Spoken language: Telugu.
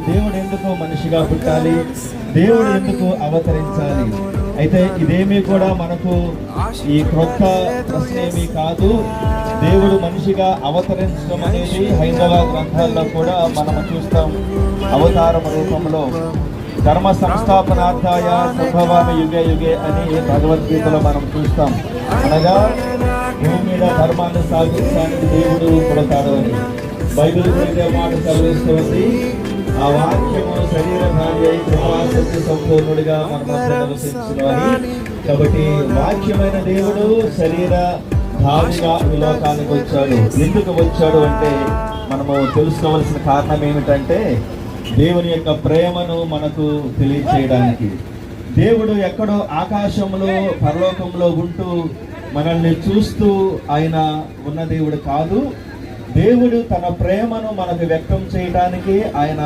దేవుడు ఎందుకు మనిషిగా పుట్టాలి, దేవుడు ఎందుకు అవతరించాలి? అయితే ఇదేమీ కూడా మనకు ఈ క్రొత్త ప్రశ్న ఏమీ కాదు. దేవుడు మనిషిగా అవతరించడం అనేది హైందవ గ్రంథాల్లో కూడా మనం చూస్తాం. అవతారం రూపంలో ధర్మ సంస్థాపనార్థాయ సంభవామి యుగే యుగే అని భగవద్గీతలో మనం చూస్తాం. అనగా భూమి మీద ధర్మాన్ని సాధించడానికి దేవుడు పుడతాడు అని బైబిల్ ఇదే మాట చదివిస్తుంది. ఆ వాక్యము శరీరధారి అయి కృపాసక్తి సంపూర్ణుడిగా మన మధ్య నివసించినవని. కాబట్టి వాక్యమైన దేవుడు శరీర ధారిగా ఈ లోకానికి వచ్చాడు. ఎందుకు వచ్చాడు అంటే మనము తెలుసుకోవలసిన కారణం ఏమిటంటే దేవుని యొక్క ప్రేమను మనకు తెలియచేయడానికి. దేవుడు ఎక్కడో ఆకాశంలో పరలోకంలో ఉంటూ మనల్ని చూస్తూ ఆయన ఉన్న దేవుడు కాదు. దేవుడు తన ప్రేమను మనకు వ్యక్తం చేయడానికి ఆయన